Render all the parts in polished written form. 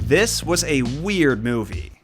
This was a weird movie.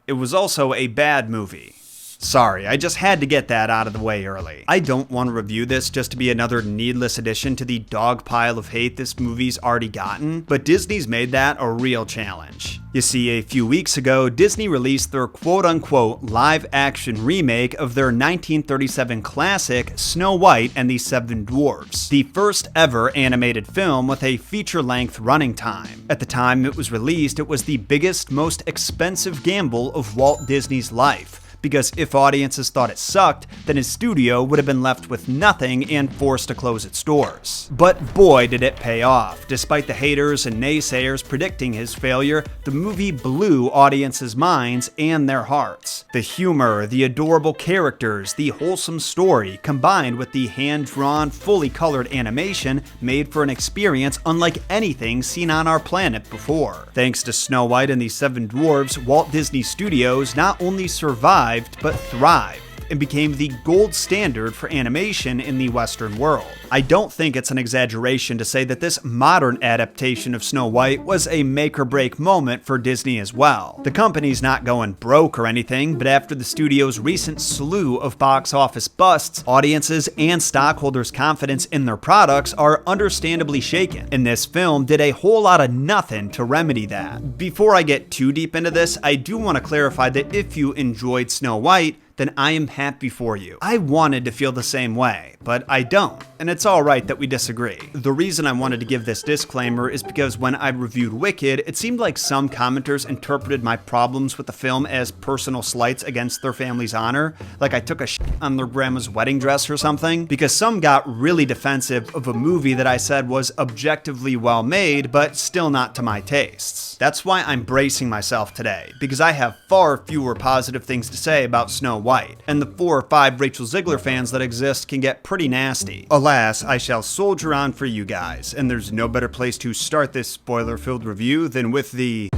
It was also a bad movie. Sorry, I just had to get that out of the way early. I don't want to review this just to be another needless addition to the dog pile of hate this movie's already gotten, but Disney's made that a real challenge. You see, a few weeks ago, Disney released their quote-unquote live-action remake of their 1937 classic Snow White and the Seven Dwarfs, the first ever animated film with a feature-length running time. At the time it was released, it was the biggest, most expensive gamble of Walt Disney's life, because if audiences thought it sucked, then his studio would have been left with nothing and forced to close its doors. But boy did it pay off. Despite the haters and naysayers predicting his failure, the movie blew audiences' minds and their hearts. The humor, the adorable characters, the wholesome story, combined with the hand-drawn, fully colored animation, made for an experience unlike anything seen on our planet before. Thanks to Snow White and the Seven Dwarfs, Walt Disney Studios not only survived but thrived and became the gold standard for animation in the Western world. I don't think it's an exaggeration to say that this modern adaptation of Snow White was a make-or-break moment for Disney as well. The company's not going broke or anything, but after the studio's recent slew of box office busts, audiences and stockholders' confidence in their products are understandably shaken, and this film did a whole lot of nothing to remedy that. Before I get too deep into this, I do want to clarify that if you enjoyed Snow White, then I am happy for you. I wanted to feel the same way, but I don't, and it's alright that we disagree. The reason I wanted to give this disclaimer is because when I reviewed Wicked, it seemed like some commenters interpreted my problems with the film as personal slights against their family's honor, like I took a shit on their grandma's wedding dress or something, because some got really defensive of a movie that I said was objectively well made, but still not to my tastes. That's why I'm bracing myself today, because I have far fewer positive things to say about Snow White, and the 4 or 5 Rachel Ziegler fans that exist can get pretty nasty. Alas, I shall soldier on for you guys, and there's no better place to start this spoiler-filled review than with the...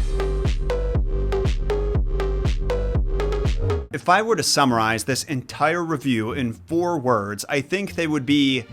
If I were to summarize this entire review in 4 words, I think they would be: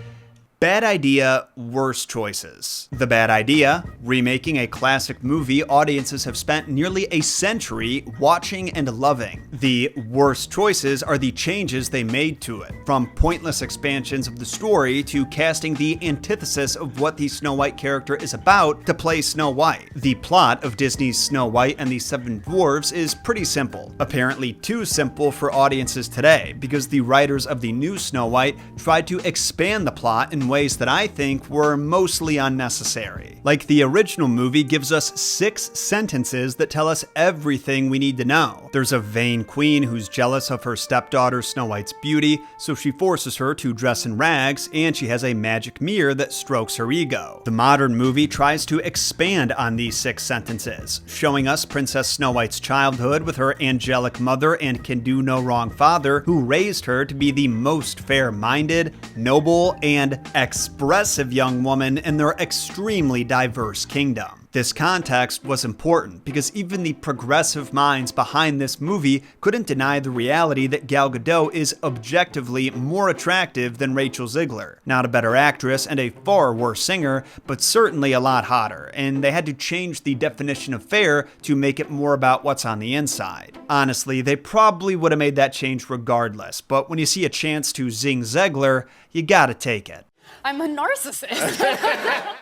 bad idea, worst choices. The bad idea: remaking a classic movie audiences have spent nearly a century watching and loving. The worst choices are the changes they made to it, from pointless expansions of the story to casting the antithesis of what the Snow White character is about to play Snow White. The plot of Disney's Snow White and the Seven Dwarfs is pretty simple, apparently too simple for audiences today, because the writers of the new Snow White tried to expand the plot in ways that I think were mostly unnecessary. Like, the original movie gives us 6 sentences that tell us everything we need to know. There's a vain queen who's jealous of her stepdaughter Snow White's beauty, so she forces her to dress in rags, and she has a magic mirror that strokes her ego. The modern movie tries to expand on these 6 sentences, showing us Princess Snow White's childhood with her angelic mother and can-do-no-wrong father, who raised her to be the most fair-minded, noble, and expressive young woman in their extremely diverse kingdom. This context was important because even the progressive minds behind this movie couldn't deny the reality that Gal Gadot is objectively more attractive than Rachel Ziegler. Not a better actress and a far worse singer, but certainly a lot hotter, and they had to change the definition of fair to make it more about what's on the inside. Honestly, they probably would have made that change regardless, but when you see a chance to zing Ziegler, you gotta take it. I'm a narcissist.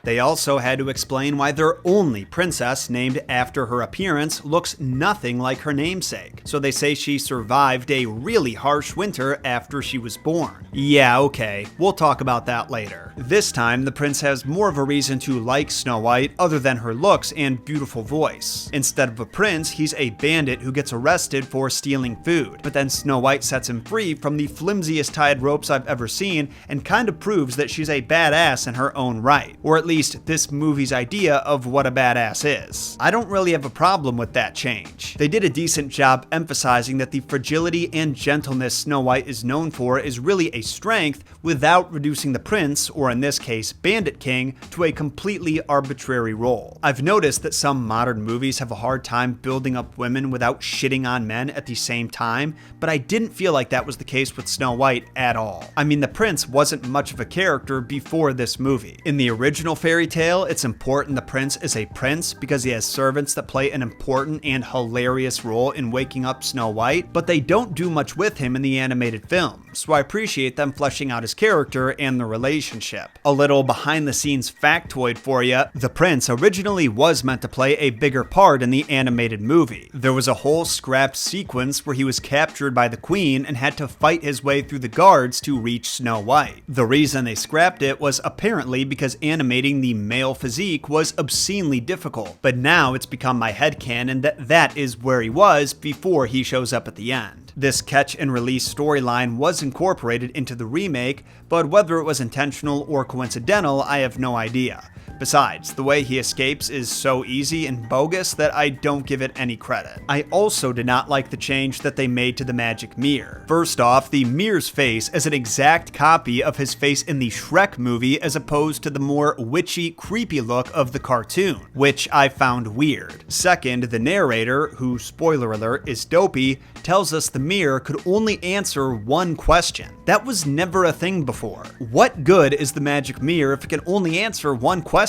They also had to explain why their only princess, named after her appearance, looks nothing like her namesake. So they say she survived a really harsh winter after she was born. Yeah, okay, we'll talk about that later. This time, the prince has more of a reason to like Snow White other than her looks and beautiful voice. Instead of a prince, he's a bandit who gets arrested for stealing food. But then Snow White sets him free from the flimsiest tied ropes I've ever seen and kind of proves that she's a badass in her own right, or at least this movie's idea of what a badass is. I don't really have a problem with that change. They did a decent job emphasizing that the fragility and gentleness Snow White is known for is really a strength without reducing the prince, or in this case Bandit King, to a completely arbitrary role. I've noticed that some modern movies have a hard time building up women without shitting on men at the same time, but I didn't feel like that was the case with Snow White at all. I mean, the prince wasn't much of a character character before this movie. In the original fairy tale, it's important the prince is a prince because he has servants that play an important and hilarious role in waking up Snow White, but they don't do much with him in the animated film, so I appreciate them fleshing out his character and the relationship. A little behind the scenes factoid for you, the prince originally was meant to play a bigger part in the animated movie. There was a whole scrapped sequence where he was captured by the queen and had to fight his way through the guards to reach Snow White. The reason they scrapped it was apparently because animating the male physique was obscenely difficult, but now it's become my headcanon that that is where he was before he shows up at the end. This catch and release storyline was incorporated into the remake, but whether it was intentional or coincidental, I have no idea. Besides, the way he escapes is so easy and bogus that I don't give it any credit. I also did not like the change that they made to the magic mirror. First off, the mirror's face is an exact copy of his face in the Shrek movie as opposed to the more witchy, creepy look of the cartoon, which I found weird. Second, the narrator, who, spoiler alert, is dopey, tells us the mirror could only answer one question. That was never a thing before. What good is the magic mirror if it can only answer one question?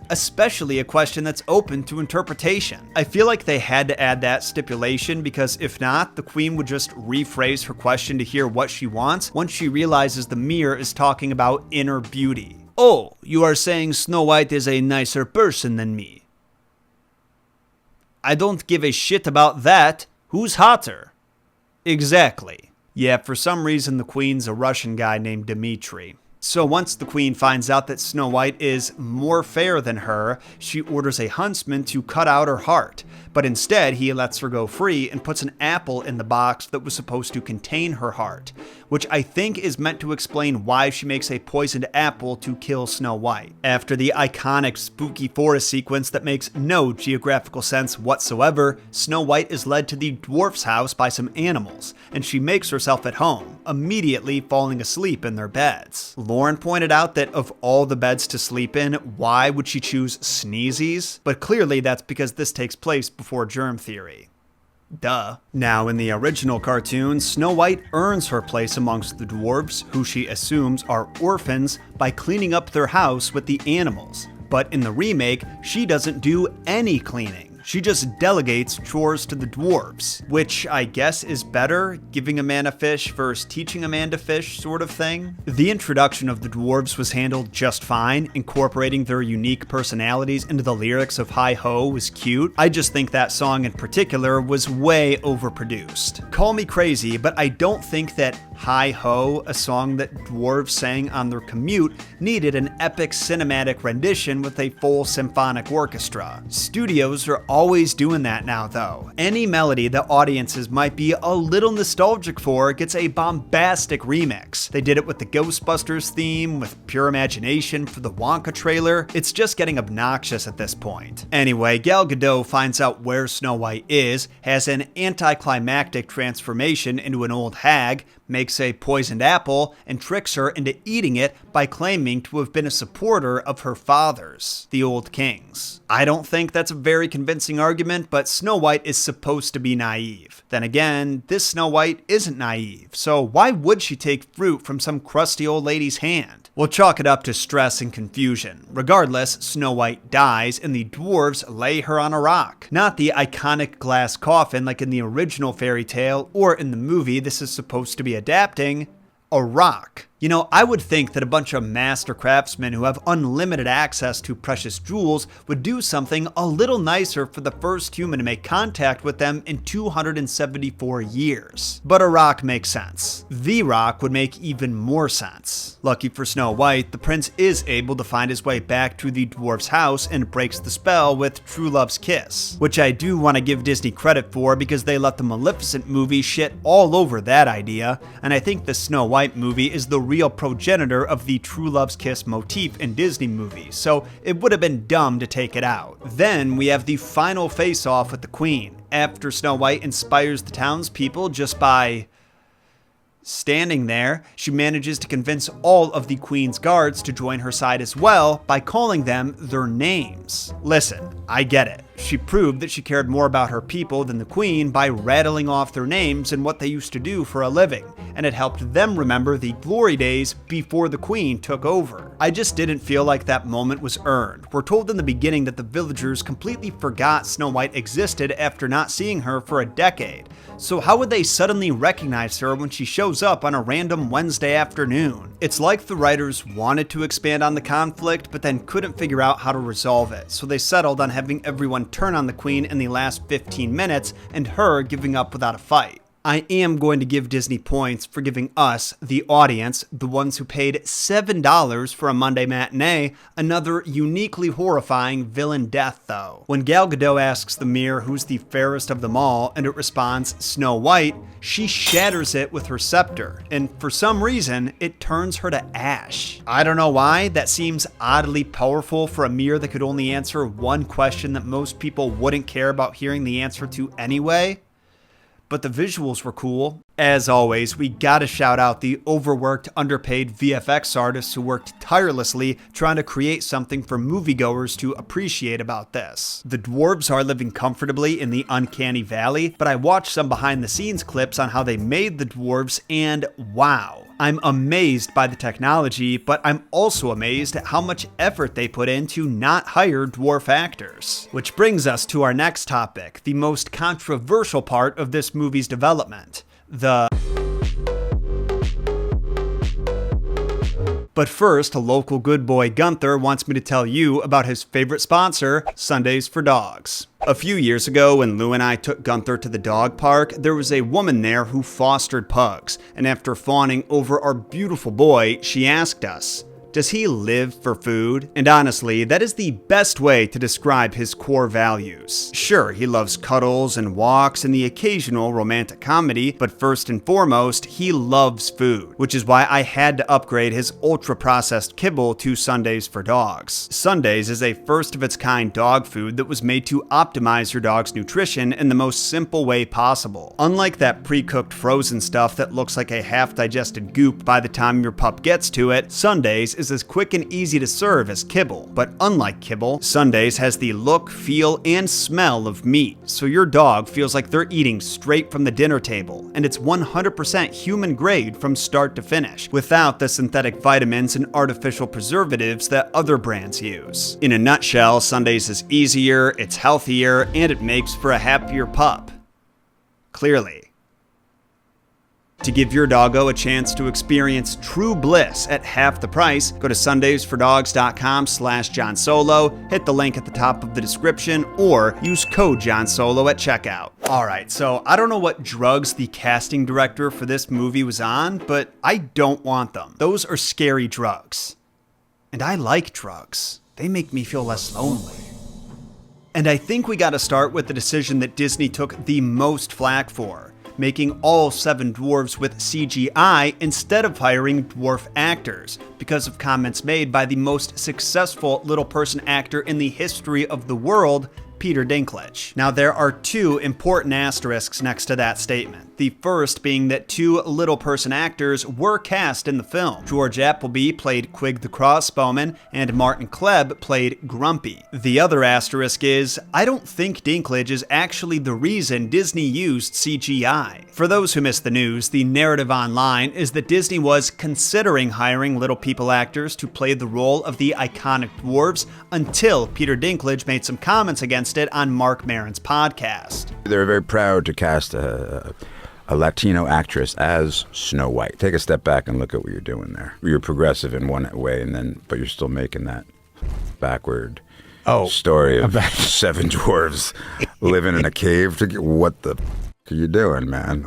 Especially a question that's open to interpretation. I feel like they had to add that stipulation because if not, the queen would just rephrase her question to hear what she wants once she realizes the mirror is talking about inner beauty. Oh, you are saying Snow White is a nicer person than me? I don't give a shit about that. Who's hotter? Exactly. Yeah, for some reason the queen's a Russian guy named Dmitri. So once the queen finds out that Snow White is more fair than her, she orders a huntsman to cut out her heart, but instead he lets her go free and puts an apple in the box that was supposed to contain her heart, which I think is meant to explain why she makes a poisoned apple to kill Snow White. After the iconic spooky forest sequence that makes no geographical sense whatsoever, Snow White is led to the dwarf's house by some animals, and she makes herself at home, immediately falling asleep in their beds. Lauren pointed out that of all the beds to sleep in, why would she choose Sneezy's? But clearly that's because this takes place before germ theory. Duh. Now, in the original cartoon, Snow White earns her place amongst the dwarves, who she assumes are orphans, by cleaning up their house with the animals. But in the remake, she doesn't do any cleaning. She just delegates chores to the dwarves, which I guess is better, giving a man a fish versus teaching a man to fish sort of thing. The introduction of the dwarves was handled just fine, incorporating their unique personalities into the lyrics of Hi Ho was cute. I just think that song in particular was way overproduced. Call me crazy, but I don't think that Hi Ho, a song that dwarves sang on their commute, needed an epic cinematic rendition with a full symphonic orchestra. Studios are always doing that now though. Any melody that audiences might be a little nostalgic for gets a bombastic remix. They did it with the Ghostbusters theme, with Pure Imagination for the Wonka trailer. It's just getting obnoxious at this point. Anyway, Gal Gadot finds out where Snow White is, has an anticlimactic transformation into an old hag, makes a poisoned apple, and tricks her into eating it by claiming to have been a supporter of her father's, the old kings. I don't think that's a very convincing argument, but Snow White is supposed to be naive. Then again, this Snow White isn't naive, so why would she take fruit from some crusty old lady's hand? We'll chalk it up to stress and confusion. Regardless, Snow White dies and the dwarves lay her on a rock. Not the iconic glass coffin like in the original fairy tale or in the movie this is supposed to be adapting, a rock. You know, I would think that a bunch of master craftsmen who have unlimited access to precious jewels would do something a little nicer for the first human to make contact with them in 274 years. But a rock makes sense. The rock would make even more sense. Lucky for Snow White, the prince is able to find his way back to the dwarf's house and breaks the spell with True Love's kiss, which I do want to give Disney credit for because they let the Maleficent movie shit all over that idea, and I think the Snow White movie is the real progenitor of the True Love's kiss motif in Disney movies, so it would have been dumb to take it out. Then we have the final face-off with the queen, after Snow White inspires the townspeople just by standing there. She manages to convince all of the queen's guards to join her side as well by calling them their names. Listen, I get it. She proved that she cared more about her people than the Queen by rattling off their names and what they used to do for a living, and it helped them remember the glory days before the Queen took over. I just didn't feel like that moment was earned. We're told in the beginning that the villagers completely forgot Snow White existed after not seeing her for a decade. So how would they suddenly recognize her when she shows up on a random Wednesday afternoon? It's like the writers wanted to expand on the conflict, but then couldn't figure out how to resolve it, so they settled on having everyone turn on the Queen in the last 15 minutes and her giving up without a fight. I am going to give Disney points for giving us, the audience, the ones who paid $7 for a Monday matinee, another uniquely horrifying villain death though. When Gal Gadot asks the mirror who's the fairest of them all and it responds Snow White, she shatters it with her scepter, and for some reason, it turns her to ash. I don't know why, that seems oddly powerful for a mirror that could only answer one question that most people wouldn't care about hearing the answer to anyway. But the visuals were cool. As always, we gotta shout out the overworked, underpaid VFX artists who worked tirelessly trying to create something for moviegoers to appreciate about this. The dwarves are living comfortably in the uncanny valley, but I watched some behind the scenes clips on how they made the dwarves and wow. I'm amazed by the technology, but I'm also amazed at how much effort they put in to not hire dwarf actors. Which brings us to our next topic, the most controversial part of this movie's development. But first, local good boy Gunther wants me to tell you about his favorite sponsor, Sundays for Dogs. A few years ago, when Lou and I took Gunther to the dog park, there was a woman there who fostered pugs, and after fawning over our beautiful boy, she asked us, does he live for food? And honestly, that is the best way to describe his core values. Sure, he loves cuddles and walks and the occasional romantic comedy, but first and foremost, he loves food, which is why I had to upgrade his ultra-processed kibble to Sundays for Dogs. Sundays is a first-of-its-kind dog food that was made to optimize your dog's nutrition in the most simple way possible. Unlike that pre-cooked frozen stuff that looks like a half-digested goop by the time your pup gets to it, Sundays is as quick and easy to serve as kibble. But unlike kibble, Sundays has the look, feel, and smell of meat, so your dog feels like they're eating straight from the dinner table, and it's 100% human grade from start to finish, without the synthetic vitamins and artificial preservatives that other brands use. In a nutshell, Sundays is easier, it's healthier, and it makes for a happier pup. Clearly. To give your doggo a chance to experience true bliss at half the price, go to sundaysfordogs.com/Jon Solo, hit the link at the top of the description, or use code Jon Solo at checkout. Alright, so I don't know what drugs the casting director for this movie was on, but I don't want them. Those are scary drugs. And I like drugs. They make me feel less lonely. And I think we gotta start with the decision that Disney took the most flack for, making all 7 dwarves with CGI instead of hiring dwarf actors, because of comments made by the most successful little person actor in the history of the world, Peter Dinklage. Now, there are 2 important asterisks next to that statement. The first being that 2 little person actors were cast in the film. George Appleby played Quig the Crossbowman, and Martin Klebb played Grumpy. The other asterisk is, I don't think Dinklage is actually the reason Disney used CGI. For those who missed the news, the narrative online is that Disney was considering hiring little people actors to play the role of the iconic dwarves until Peter Dinklage made some comments against it on Mark Maron's podcast. They're very proud to cast a Latino actress as Snow White. Take a step back and look at what you're doing there. You're progressive in one way, but you're still making that backward story of 7 dwarves living in a cave. What the are you doing, man?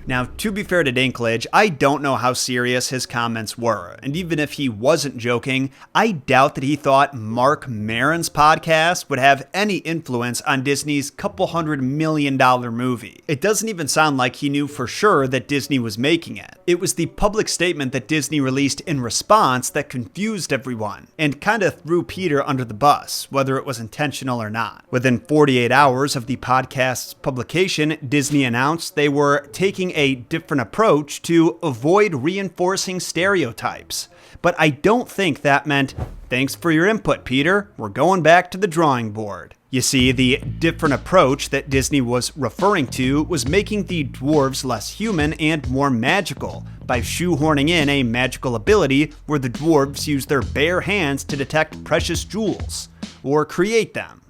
Now, to be fair to Dinklage, I don't know how serious his comments were, and even if he wasn't joking, I doubt that he thought Mark Maron's podcast would have any influence on Disney's couple $100 million movie. It doesn't even sound like he knew for sure that Disney was making it. It was the public statement that Disney released in response that confused everyone, and kind of threw Peter under the bus, whether it was intentional or not. Within 48 hours of the podcast's publication, Disney announced they were taking a different approach to avoid reinforcing stereotypes. But I don't think that meant, thanks for your input, Peter, we're going back to the drawing board. You see, the different approach that Disney was referring to was making the dwarves less human and more magical by shoehorning in a magical ability where the dwarves use their bare hands to detect precious jewels, or create them,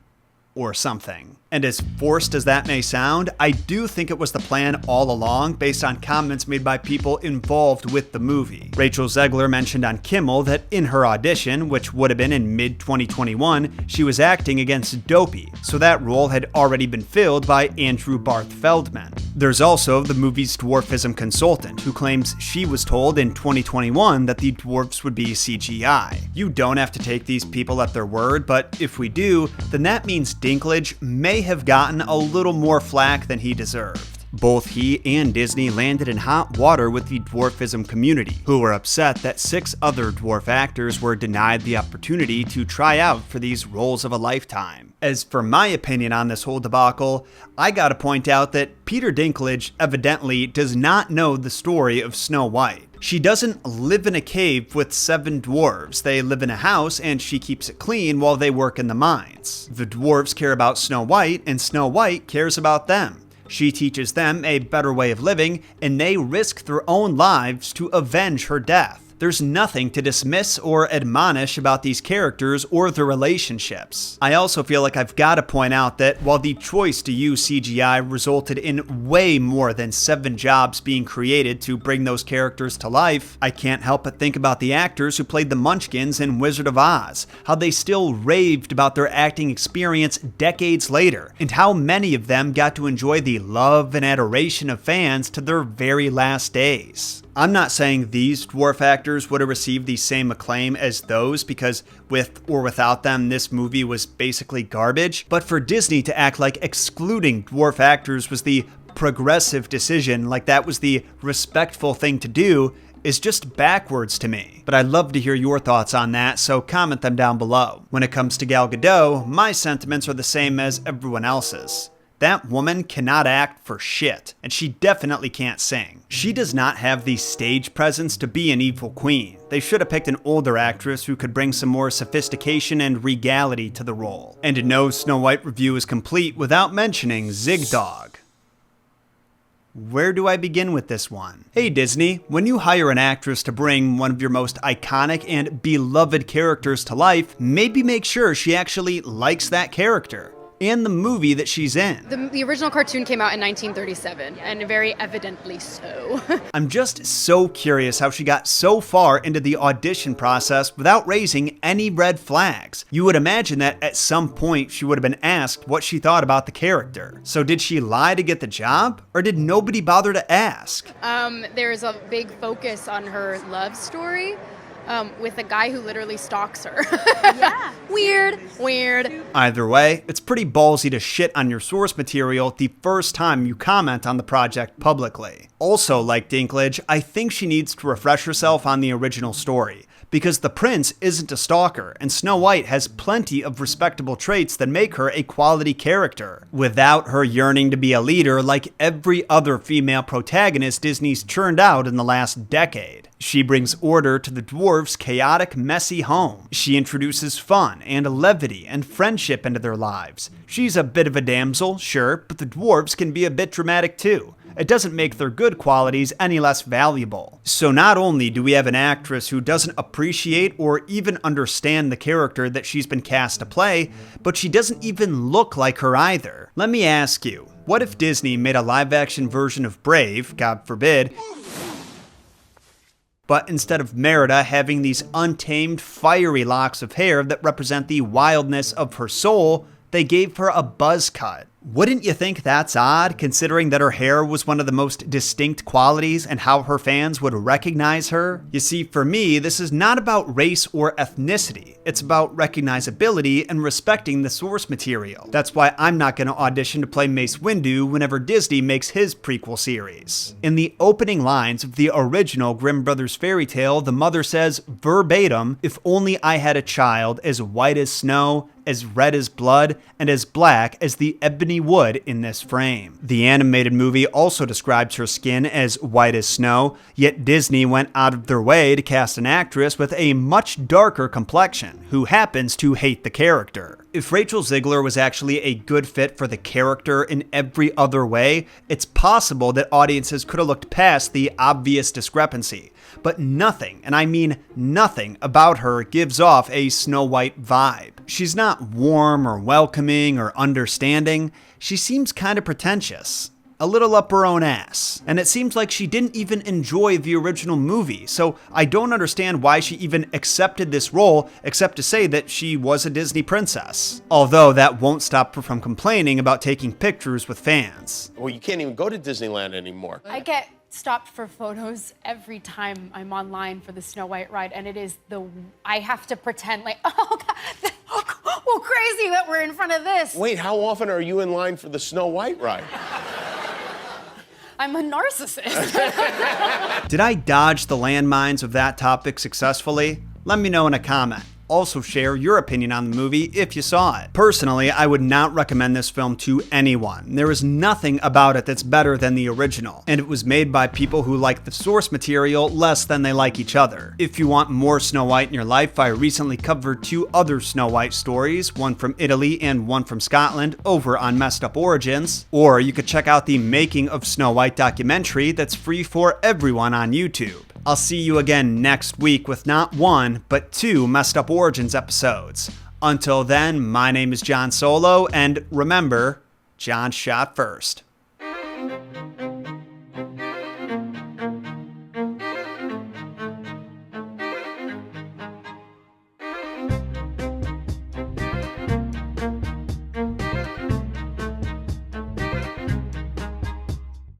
or something. And as forced as that may sound, I do think it was the plan all along based on comments made by people involved with the movie. Rachel Zegler mentioned on Kimmel that in her audition, which would have been in mid-2021, she was acting against Dopey, so that role had already been filled by Andrew Barth Feldman. There's also the movie's dwarfism consultant, who claims she was told in 2021 that the dwarfs would be CGI. You don't have to take these people at their word, but if we do, then that means Dinklage may have gotten a little more flack than he deserved. Both he and Disney landed in hot water with the dwarfism community, who were upset that 6 other dwarf actors were denied the opportunity to try out for these roles of a lifetime. As for my opinion on this whole debacle, I gotta point out that Peter Dinklage evidently does not know the story of Snow White. She doesn't live in a cave with 7 dwarves. They live in a house and she keeps it clean while they work in the mines. The dwarves care about Snow White and Snow White cares about them. She teaches them a better way of living and they risk their own lives to avenge her death. There's nothing to dismiss or admonish about these characters or their relationships. I also feel like I've got to point out that while the choice to use CGI resulted in way more than 7 jobs being created to bring those characters to life, I can't help but think about the actors who played the Munchkins in Wizard of Oz, how they still raved about their acting experience decades later, and how many of them got to enjoy the love and adoration of fans to their very last days. I'm not saying these dwarf actors would have received the same acclaim as those because with or without them, this movie was basically garbage, but for Disney to act like excluding dwarf actors was the progressive decision, like that was the respectful thing to do, is just backwards to me. But I'd love to hear your thoughts on that, so comment them down below. When it comes to Gal Gadot, my sentiments are the same as everyone else's. That woman cannot act for shit, and she definitely can't sing. She does not have the stage presence to be an evil queen. They should have picked an older actress who could bring some more sophistication and regality to the role. And no Snow White review is complete without mentioning Zigdog. Where do I begin with this one? Hey Disney, when you hire an actress to bring one of your most iconic and beloved characters to life, maybe make sure she actually likes that character and the movie that she's in. The original cartoon came out in 1937, and very evidently so. I'm just so curious how she got so far into the audition process without raising any red flags. You would imagine that at some point she would have been asked what she thought about the character. So did she lie to get the job, or did nobody bother to ask? There's a big focus on her love story. With a guy who literally stalks her. Yeah. Weird. Either way, it's pretty ballsy to shit on your source material the first time you comment on the project publicly. Also, like Dinklage, I think she needs to refresh herself on the original story, because the prince isn't a stalker, and Snow White has plenty of respectable traits that make her a quality character, without her yearning to be a leader like every other female protagonist Disney's churned out in the last decade. She brings order to the dwarves' chaotic, messy home. She introduces fun and levity and friendship into their lives. She's a bit of a damsel, sure, but the dwarves can be a bit dramatic too. It doesn't make their good qualities any less valuable. So not only do we have an actress who doesn't appreciate or even understand the character that she's been cast to play, but she doesn't even look like her either. Let me ask you, what if Disney made a live-action version of Brave, God forbid, but instead of Merida having these untamed, fiery locks of hair that represent the wildness of her soul, they gave her a buzz cut? Wouldn't you think that's odd, considering that her hair was one of the most distinct qualities and how her fans would recognize her? You see, for me, this is not about race or ethnicity. It's about recognizability and respecting the source material. That's why I'm not going to audition to play Mace Windu whenever Disney makes his prequel series. In the opening lines of the original Grimm Brothers fairy tale, the mother says verbatim, "If only I had a child as white as snow as red as blood and as black as the ebony wood in this frame. The animated movie also describes her skin as white as snow, yet Disney went out of their way to cast an actress with a much darker complexion, who happens to hate the character. If Rachel Zegler was actually a good fit for the character in every other way, it's possible that audiences could have looked past the obvious discrepancy. But nothing, and I mean nothing, about her gives off a Snow White vibe. She's not warm or welcoming or understanding. She seems kind of pretentious. A little up her own ass. And it seems like she didn't even enjoy the original movie, so I don't understand why she even accepted this role except to say that she was a Disney princess. Although that won't stop her from complaining about taking pictures with fans. Well, you can't even go to Disneyland anymore. I get stopped for photos every time I'm online for the Snow White ride, and it is I have to pretend like, oh God, well, crazy that we're in front of this. Wait, how often are you in line for the Snow White ride? I'm a narcissist. Did I dodge the landmines of that topic successfully? Let me know in a comment. Also share your opinion on the movie if you saw it. Personally, I would not recommend this film to anyone. There is nothing about it that's better than the original, and it was made by people who like the source material less than they like each other. If you want more Snow White in your life, I recently covered 2 other Snow White stories, one from Italy and one from Scotland, over on Messed Up Origins, or you could check out the Making of Snow White documentary that's free for everyone on YouTube. I'll see you again next week with not 1, but 2 Messed Up Origins episodes. Until then, my name is Jon Solo, and remember, Jon shot first.